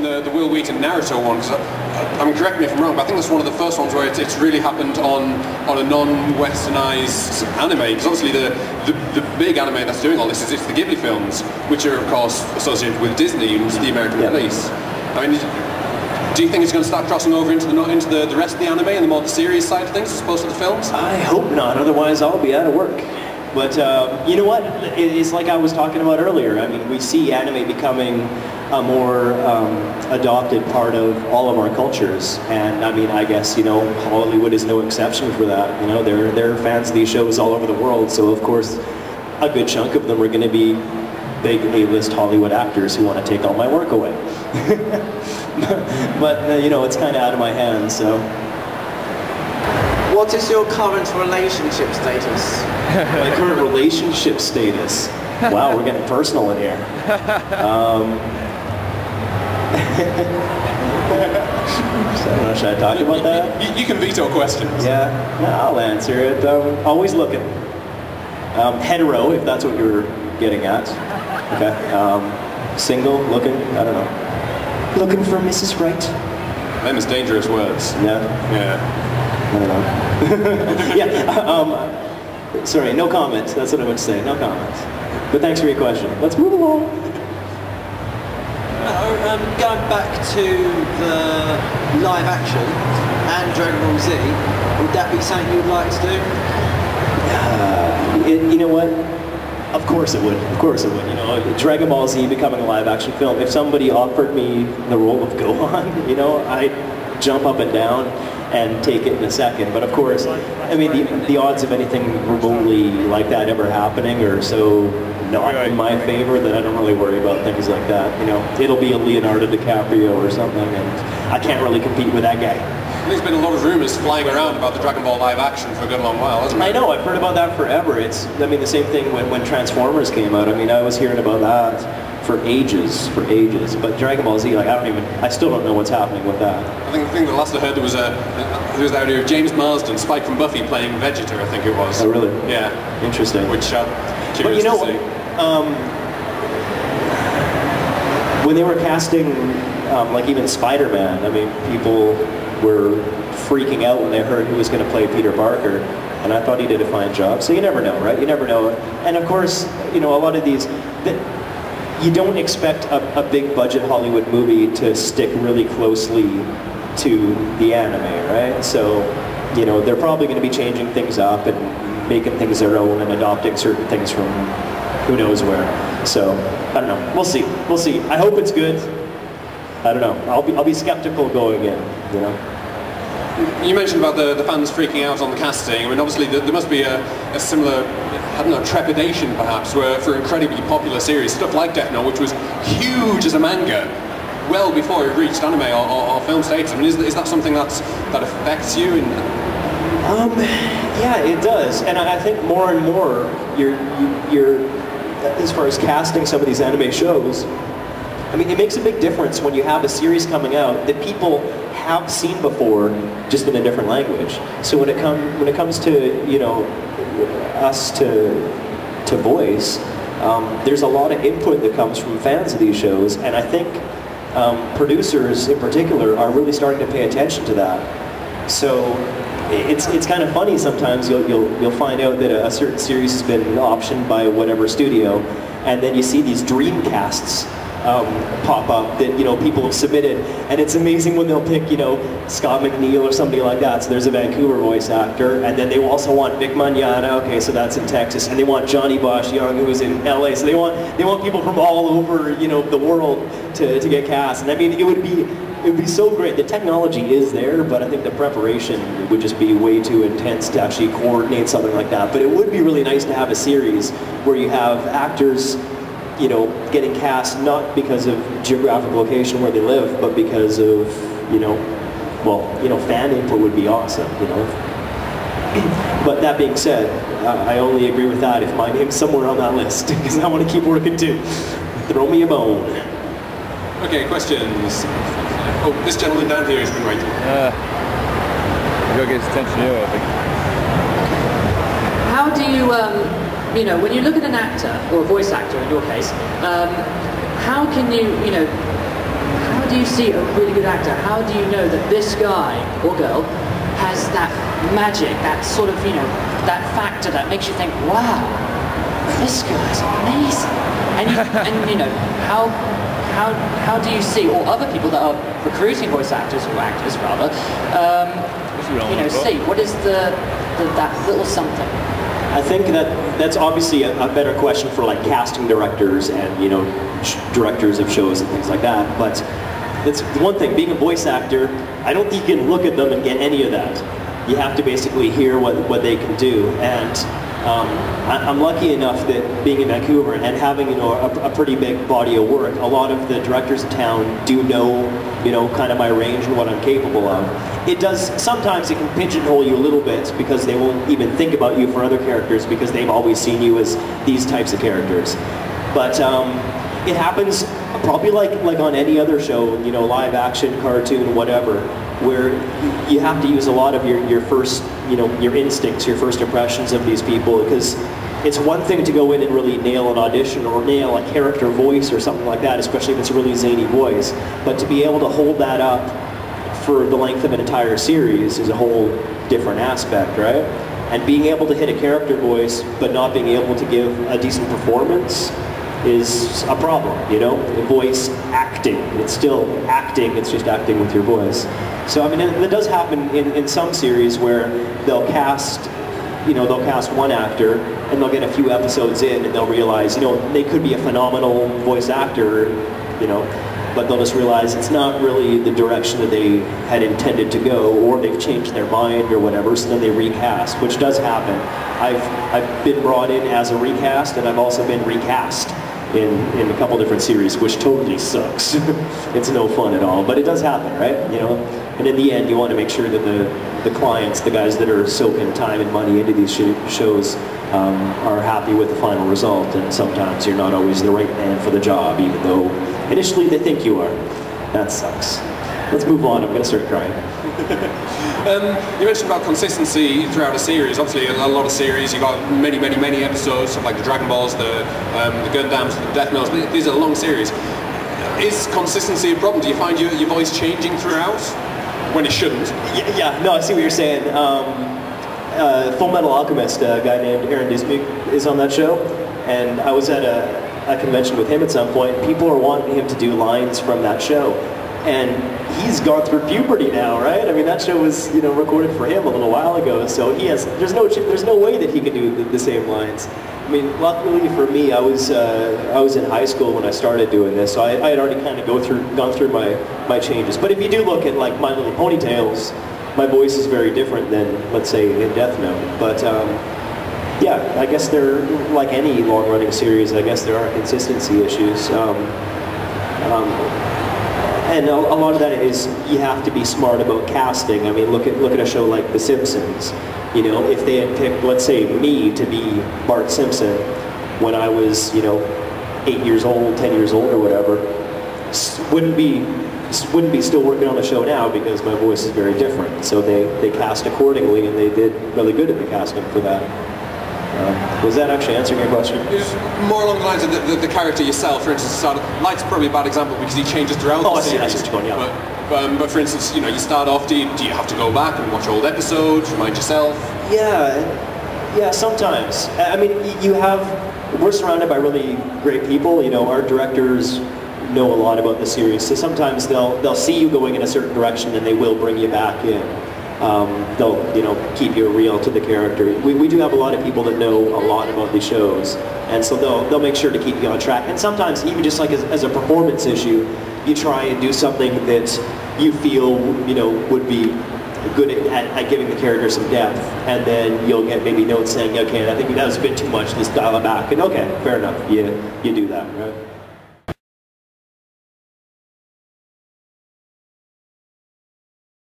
mentioned the Will Wheaton Naruto one, because I mean, correct me if I'm wrong, but I think that's one of the first ones where it's really happened on a non-westernized anime, because obviously the big anime that's doing all this is the Ghibli films, which are of course associated with Disney and the American release. I mean, do you think it's going to start crossing over into the rest of the anime and the more the series side of things as opposed to the films? I hope not, otherwise I'll be out of work. But you know what? It's like I was talking about earlier. I mean, we see anime becoming a more adopted part of all of our cultures, and I mean, I guess, you know, Hollywood is no exception for that. You know, they're fans of these shows all over the world, so of course, a good chunk of them are going to be big A-list Hollywood actors who want to take all my work away. But you know, it's kind of out of my hands, so. What is your current relationship status? My current relationship status? Wow, we're getting personal in here. Should I talk about that? You can veto questions. Yeah, no, I'll answer it. Always looking. Hetero, if that's what you're getting at. Okay. Single, looking, I don't know. Looking for Mrs. Right. Them is dangerous words. Yeah. Yeah. I don't know. Yeah, sorry, no comments. That's what I would say, no comments. But thanks for your question. Let's move along. Going back to the live action and Dragon Ball Z, would that be something you'd like to do? You know what? Of course it would. Of course it would. You know, Dragon Ball Z becoming a live action film. If somebody offered me the role of Gohan, you know, I'd jump up and down and take it in a second. But of course, I mean, the odds of anything remotely like that ever happening are so not in my favor that I don't really worry about things like that. You know, it'll be a Leonardo DiCaprio or something, and I can't really compete with that guy. There's been a lot of rumors flying around about the Dragon Ball live action for a good long while, hasn't there? I know, I've heard about that forever. I mean, the same thing when Transformers came out. I mean, I was hearing about that for ages. But Dragon Ball Z, like, I still don't know what's happening with that. I think the last I heard there was the idea of James Marsden, Spike from Buffy, playing Vegeta, I think it was. Oh, really? Yeah. Interesting. Which, but you know, when they were casting, like even Spider-Man, I mean, people were freaking out when they heard who was going to play Peter Parker, and I thought he did a fine job. So you never know, right? You never know. And of course, you know, a lot of these, you don't expect a big budget Hollywood movie to stick really closely to the anime, right? So, you know, they're probably going to be changing things up and making things their own and adopting certain things from who knows where. So, I don't know. We'll see. We'll see. I hope it's good. I don't know. I'll be skeptical going in, you know. You mentioned about the fans freaking out on the casting. I mean, obviously there must be a similar, I don't know, trepidation perhaps, where for incredibly popular series, stuff like Death Note, which was huge as a manga, well before it reached anime or film status. I mean, is that something that affects you? Yeah, it does, and I think more and more, you're as far as casting some of these anime shows, I mean, it makes a big difference when you have a series coming out that people have seen before, just in a different language. So when it comes to, you know, us to voice, there's a lot of input that comes from fans of these shows, and I think producers in particular are really starting to pay attention to that. So it's kind of funny sometimes. You'll find out that a certain series has been optioned by whatever studio, and then you see these dream casts pop up that, you know, people have submitted, and it's amazing when they'll pick, you know, Scott McNeil or somebody like that. So there's a Vancouver voice actor, and then they also want Vic Mignogna, okay, so that's in Texas, and they want Johnny Bosch Young, who is in LA. So they want people from all over, you know, the world to get cast. And I mean, it would be so great. The technology is there, but I think the preparation would just be way too intense to actually coordinate something like that. But it would be really nice to have a series where you have actors, you know, getting cast not because of geographic location where they live, but because of, you know, well, you know, fan input would be awesome, you know. But that being said, I only agree with that if my name's somewhere on that list, because I want to keep working too. Throw me a bone. Okay, questions? Oh, this gentleman down here has been waiting. Go get his attention here, I think. How do you, you know, when you look at an actor, or a voice actor in your case, how can you, you know, how do you see a really good actor? How do you know that this guy or girl has that magic, that sort of, you know, that factor that makes you think, wow, this guy's amazing. And you know, how do you see, or other people that are recruiting voice actors or actors rather, you know, see what is that little something? I think that's obviously a better question for like casting directors and, you know, directors of shows and things like that. But it's one thing, being a voice actor, I don't think you can look at them and get any of that. You have to basically hear what they can do. And I'm lucky enough that being in Vancouver and having, you know, a pretty big body of work, a lot of the directors in town do know, you know, kind of my range and what I'm capable of. It does, sometimes it can pigeonhole you a little bit because they won't even think about you for other characters because they've always seen you as these types of characters. But it happens probably like on any other show, you know, live action, cartoon, whatever, where you have to use a lot of your first, you know, your instincts, your first impressions of these people, because it's one thing to go in and really nail an audition or nail a character voice or something like that, especially if it's a really zany voice, but to be able to hold that up for the length of an entire series is a whole different aspect, right? And being able to hit a character voice but not being able to give a decent performance is a problem, you know? Voice acting, it's still acting, it's just acting with your voice. So I mean, it does happen in some series where they'll cast, you know, they'll cast one actor and they'll get a few episodes in and they'll realize, you know, they could be a phenomenal voice actor, you know, but they'll just realize it's not really the direction that they had intended to go, or they've changed their mind or whatever, so then they recast, which does happen. I've been brought in as a recast, and I've also been recast in a couple different series, which totally sucks. It's no fun at all, but it does happen, right? You know, and in the end, you want to make sure that the clients, the guys that are soaking time and money into these shows, are happy with the final result. And sometimes you're not always the right man for the job, even though initially they think you are. That sucks. Let's move on. I'm going to start crying. You mentioned about consistency throughout a series. Obviously, a lot of series, you've got many episodes, like the Dragon Balls, the Gundams, the Death Notes. These are long series. Is consistency a problem? Do you find your voice changing throughout when it shouldn't? Yeah, no, I see what you're saying. Full Metal Alchemist, a guy named Aaron Dismuke is on that show, and I was at a convention with him at some point. People are wanting him to do lines from that show, and he's gone through puberty now, right? I mean, that show was, you know, recorded for him a little while ago, so he has. There's no way that he could do the same lines. I mean, luckily for me, I was in high school when I started doing this, so I had already kind of gone through my changes. But if you do look at like My Little Ponytails, my voice is very different than, let's say, in Death Note. But yeah, I guess they're like any long-running series. I guess there are consistency issues. And a lot of that is you have to be smart about casting. I mean, look at a show like The Simpsons. You know, if they had picked, let's say, me to be Bart Simpson when I was, you know, 8 years old, 10 years old, or whatever, wouldn't be still working on the show now because my voice is very different. So they cast accordingly, and they did really good at the casting for that. Was that actually answering your question? More along the lines of the character yourself. For instance, Light's probably a bad example because he changes throughout the series. I see what you're going, yeah. But for instance, you know, you start off, do you have to go back and watch old episodes, remind yourself? Yeah, sometimes. I mean, we're surrounded by really great people. You know, our directors know a lot about the series, so sometimes they'll see you going in a certain direction and they will bring you back in. They'll, you know, keep you real to the character. We do have a lot of people that know a lot about the shows, and so they'll make sure to keep you on track. And sometimes, even just like as a performance issue, you try and do something that you feel, you know, would be good at giving the character some depth, and then you'll get maybe notes saying, okay, I think that was a bit too much, let's dial it back. And okay, fair enough, you do that, right?